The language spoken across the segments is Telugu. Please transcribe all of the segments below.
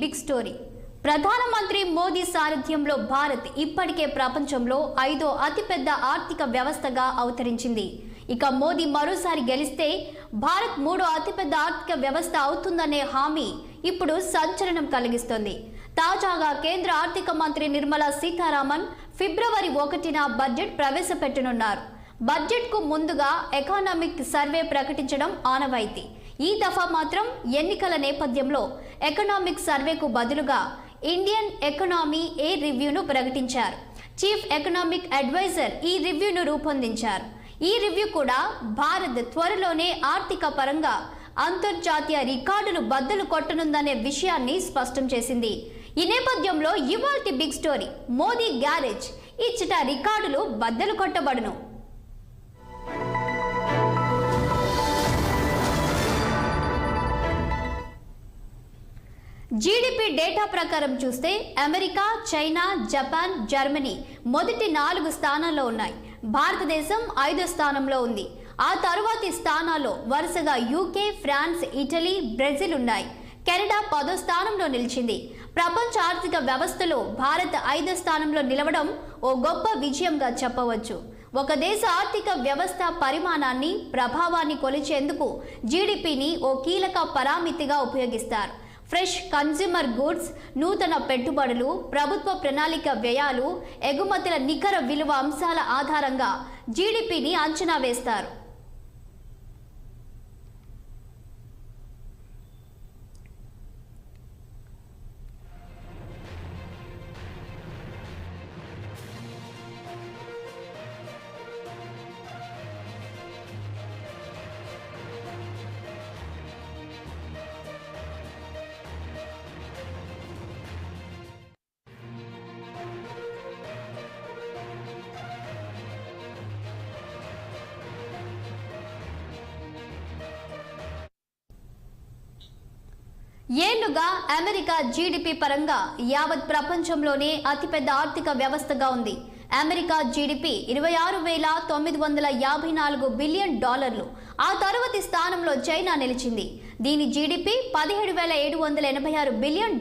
Big story. ప్రధానమంత్రి మోదీ సారథ్యంలో భారత్ ఇప్పటికే ప్రపంచంలో 5వ అతిపెద్ద ఆర్థిక వ్యవస్థగా అవతరించింది. ఇక మోదీ మరోసారి గెలిస్తే భారత్ 3వ అతిపెద్ద ఆర్థిక వ్యవస్థ అవుతుందనే హామీ ఇప్పుడు సంచలనం కలిగిస్తోంది. తాజాగా కేంద్ర ఆర్థిక మంత్రి నిర్మలా సీతారామన్ ఫిబ్రవరి 1న బడ్జెట్ ప్రవేశపెట్టనున్నారు. బడ్జెట్ కు ముందుగా ఎకనామిక్ సర్వే ప్రకటించడం ఆనవాయితీ. ఈ దఫా మాత్రం ఎన్నికల నేపథ్యంలో ఎకనామిక్ సర్వేకు బదులుగా ఇండియన్ ఎకనామీ ఏ రివ్యూను ప్రకటించారు. చీఫ్ ఎకనామిక్ అడ్వైజర్ ఈ రివ్యూను రూపొందించారు. ఈ రివ్యూ కూడా భారత్ త్వరలోనే ఆర్థిక పరంగా అంతర్జాతీయ రికార్డులు బద్దలు కొట్టనుందనే విషయాన్ని స్పష్టం చేసింది. ఈ నేపథ్యంలో ఇవాల్టి బిగ్ స్టోరీ మోదీ గ్యారేజ్ ఇచ్చట రికార్డులు బద్దలు కొట్టబడును. జీడీపీ డేటా ప్రకారం చూస్తే అమెరికా, చైనా, జపాన్, జర్మనీ మొదటి 4 స్థానాల్లో ఉన్నాయి. భారతదేశం 5వ స్థానంలో ఉంది. ఆ తరువాతి స్థానాల్లో వరుసగా యూకే, ఫ్రాన్స్, ఇటలీ, బ్రెజిల్ ఉన్నాయి. కెనడా 10వ స్థానంలో నిలిచింది. ప్రపంచ ఆర్థిక వ్యవస్థలో భారత్ 5వ స్థానంలో నిలవడం ఓ గొప్ప విజయంగా చెప్పవచ్చు. ఒక దేశ ఆర్థిక వ్యవస్థ పరిమాణాన్ని, ప్రభావాన్ని కొలిచేందుకు జీడీపీని ఓ కీలక పరామితిగా ఉపయోగిస్తారు. ఫ్రెష్ కన్స్యూమర్ గూడ్స్, నూతన పెట్టుబడులు, ప్రభుత్వ ప్రణాళిక వ్యయాలు, ఎగుమతుల నికర విలువ అంశాల ఆధారంగా జీడీపీని అంచనా వేస్తారు. ఏళ్లుగా అమెరికా జీడీపీ పరంగా యావత్ ప్రపంచంలోనే అతిపెద్ద ఆర్థిక వ్యవస్థగా ఉంది. America GDP $26,954 billion. ఆ తరువాతి స్థానంలో చైనా నిలిచింది. దీని జీడీపీ $17,786 బిలియన్.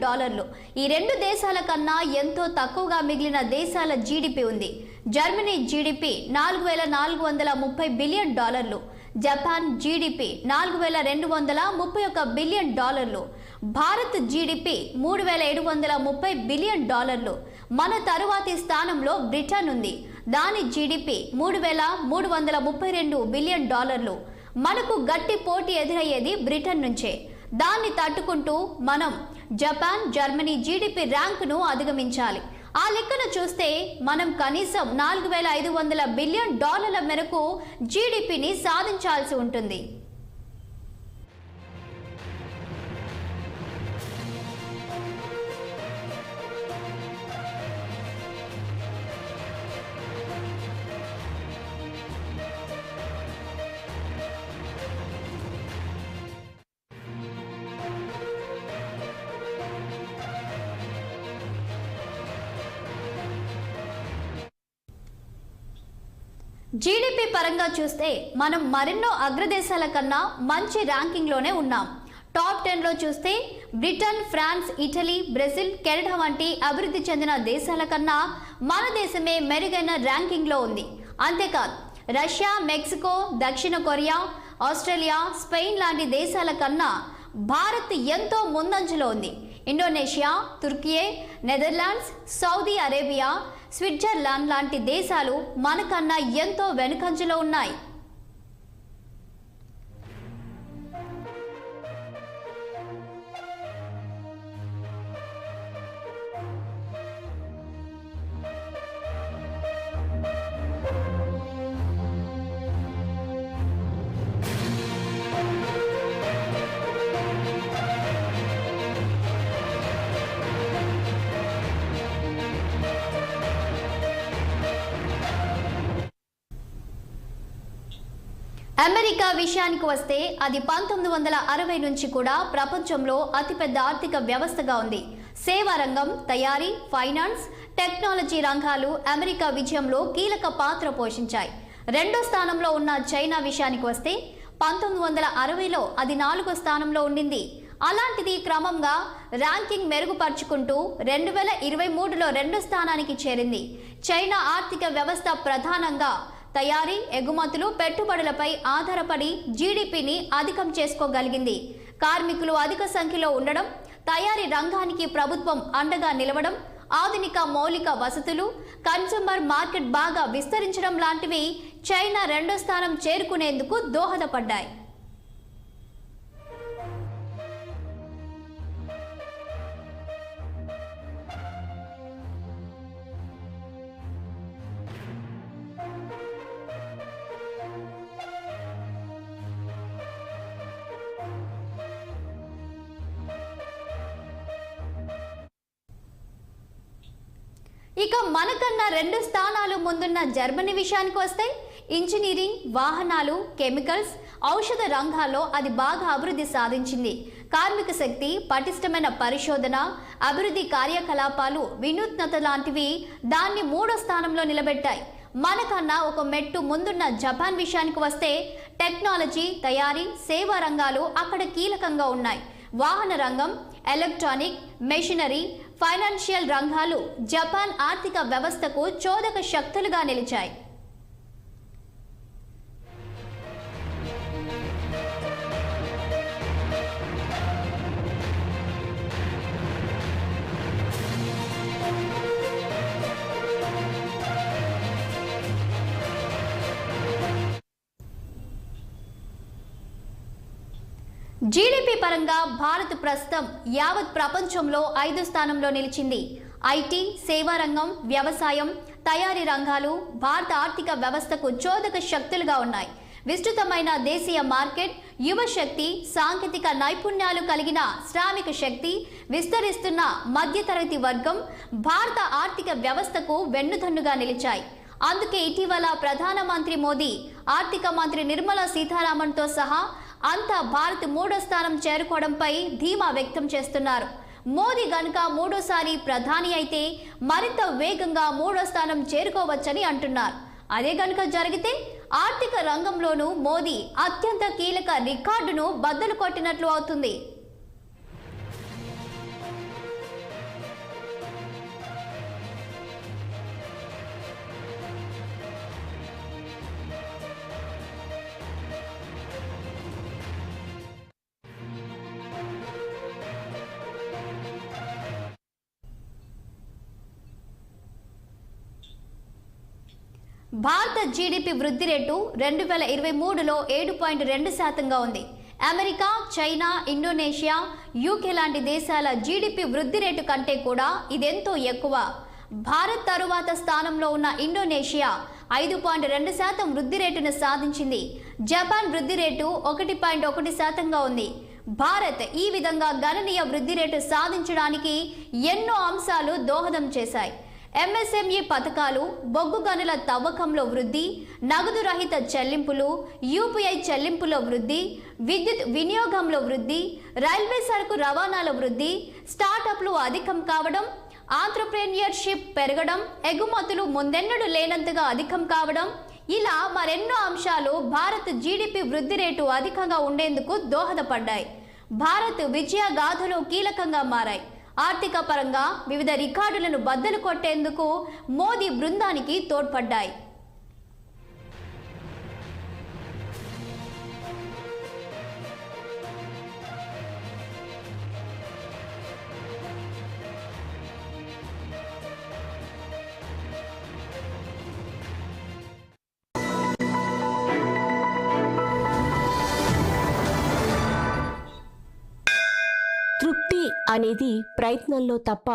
ఈ రెండు దేశాల కన్నా ఎంతో తక్కువగా మిగిలిన దేశాల జీడీపీ ఉంది. Germany GDP $4,430 billion. Japan GDP $4,231 billion. Bharat GDP $3,730 billion. మన తరువాతి స్థానంలో బ్రిటన్ ఉంది. దాని జీడీపీ $3,332 బిలియన్. మనకు గట్టి పోటీ ఎదురయ్యేది బ్రిటన్ నుంచే. దాన్ని తట్టుకుంటూ మనం జపాన్, జర్మనీ జీడీపీ ర్యాంకును అధిగమించాలి. ఆ లెక్కను చూస్తే మనం కనీసం $4,500 బిలియన్ మేరకు జీడీపీని సాధించాల్సి ఉంటుంది. జీడీపీ పరంగా చూస్తే మనం మరెన్నో అగ్రదేశాల కన్నా మంచి ర్యాంకింగ్లోనే ఉన్నాం. టాప్ 10లో చూస్తే Britain, France, Italy, Brazil, Canada వంటి అభివృద్ధి చెందిన దేశాల కన్నా మన దేశమే మెరుగైన ర్యాంకింగ్లో ఉంది. అంతేకాదు రష్యా, మెక్సికో, దక్షిణ కొరియా, ఆస్ట్రేలియా, స్పెయిన్ లాంటి దేశాల కన్నా భారత్ ఎంతో ముందంజలో ఉంది. Indonesia, Türkiye, Netherlands, Saudi Arabia, Switzerland లాంటి దేశాలు మనకన్నా ఎంతో వెనుకంజలో ఉన్నాయి. అమెరికా విషయానికి వస్తే అది 1960 నుంచి కూడా ప్రపంచంలో అతిపెద్ద ఆర్థిక వ్యవస్థగా ఉంది. సేవా రంగం, తయారీ, ఫైనాన్స్, టెక్నాలజీ రంగాలు అమెరికా విజయంలో కీలక పాత్ర పోషించాయి. రెండో స్థానంలో ఉన్న చైనా విషయానికి వస్తే 1960లో అది 4వ స్థానంలో ఉండింది. అలాంటిది క్రమంగా ర్యాంకింగ్ మెరుగుపరుచుకుంటూ 2023లో 2వ స్థానానికి చేరింది. చైనా ఆర్థిక వ్యవస్థ ప్రధానంగా తయారీ, ఎగుమతులు, పెట్టుబడులపై ఆధారపడి జీడీపీని అధికం చేసుకోగలిగింది. కార్మికులు అధిక సంఖ్యలో ఉండడం, తయారీ రంగానికి ప్రభుత్వం అండగా నిలవడం, ఆధునిక మౌలిక వసతులు, కన్స్యూమర్ మార్కెట్ బాగా విస్తరించడం లాంటివి చైనా 2వ స్థానం చేరుకునేందుకు దోహదపడ్డాయి. ఇక మనకన్నా 2 స్థానాలు ముందున్న జర్మనీ విషయానికి వస్తే ఇంజనీరింగ్, వాహనాలు, కెమికల్స్, ఔషధ రంగాల్లో అది బాగా అభివృద్ధి సాధించింది. కార్మిక శక్తి, పటిష్టమైన పరిశోధన, అభివృద్ధి కార్యకలాపాలు, వినూత్నత లాంటివి దాన్ని 3వ స్థానంలో నిలబెట్టాయి. మనకన్నా ఒక మెట్టు ముందున్న జపాన్ విషయానికి వస్తే టెక్నాలజీ, తయారీ, సేవా రంగాలు అక్కడ కీలకంగా ఉన్నాయి. వాహన రంగం, ఎలక్ట్రానిక్, మెషినరీ, ఫైనాన్షియల్ రంగాలు జపాన్ ఆర్థిక వ్యవస్థకు చోదక శక్తులుగా నిలిచాయి. జీడీపీ పరంగా భారత్ ప్రస్తుతం యావత్ ప్రపంచంలో 5వ స్థానంలో నిలిచింది. ఐటీ, సేవా రంగం, వ్యవసాయం, తయారీ రంగాలు భారత ఆర్థిక వ్యవస్థకు చోదక శక్తులుగా ఉన్నాయి. విస్తృతమైన దేశీయ మార్కెట్, యువశక్తి, సాంకేతిక నైపుణ్యాలు కలిగిన శ్రామిక శక్తి, విస్తరిస్తున్న మధ్యతరగతి వర్గం భారత ఆర్థిక వ్యవస్థకు వెన్నుదన్నుగా నిలిచాయి. అందుకే ఇటీవల ప్రధానమంత్రి మోదీ, ఆర్థిక మంత్రి నిర్మలా సీతారామన్తో సహా అంతా భారత్ 3వ స్థానం చేరుకోవడంపై ధీమా వ్యక్తం చేస్తున్నారు. మోదీ గనుక 3వసారి ప్రధాని అయితే మరింత వేగంగా 3వ స్థానం చేరుకోవచ్చని అంటున్నారు. అదే గనుక జరిగితే ఆర్థిక రంగంలోనూ మోదీ అత్యంత కీలక రికార్డును బద్దలు కొట్టినట్లు అవుతుంది. భారత జీడీపీ వృద్ధి రేటు 2023లో 7.2%గా ఉంది. అమెరికా, చైనా, ఇండోనేషియా, యూకే లాంటి దేశాల జీడీపీ వృద్ధి రేటు కంటే కూడా ఇదెంతో ఎక్కువ. భారత్ తరువాత స్థానంలో ఉన్న ఇండోనేషియా 5.2% వృద్ధి రేటును సాధించింది. జపాన్ వృద్ధి రేటు 1.1%గా ఉంది. భారత్ ఈ విధంగా గణనీయ వృద్ధి రేటు సాధించడానికి ఎన్నో అంశాలు దోహదం చేశాయి. ఎంఎస్ఎంఈ పథకాలు, బొగ్గు గనుల తవ్వకంలో వృద్ధి, నగదు రహిత చెల్లింపులు, యూపీఐ చెల్లింపులో వృద్ధి, విద్యుత్ వినియోగంలో వృద్ధి, రైల్వే సరుకు రవాణాలో వృద్ధి, స్టార్టప్లు అధికం కావడం, ఆంట్రప్రెన్యూర్షిప్ పెరగడం, ఎగుమతులు ముందెన్నడూ లేనంతగా అధికం కావడం, ఇలా మరెన్నో అంశాలు భారత్ జీడీపీ వృద్ధి రేటు అధికంగా ఉండేందుకు దోహదపడ్డాయి. భారత్ విజయ గాథలో కీలకంగా మారాయి. ఆర్థిక పరంగా వివిధ రికార్డులను బద్దలు కొట్టేందుకు మోదీ బృందానికి తోడ్పడ్డాయి. తృప్తి అనేది ప్రయత్నంలో తప్ప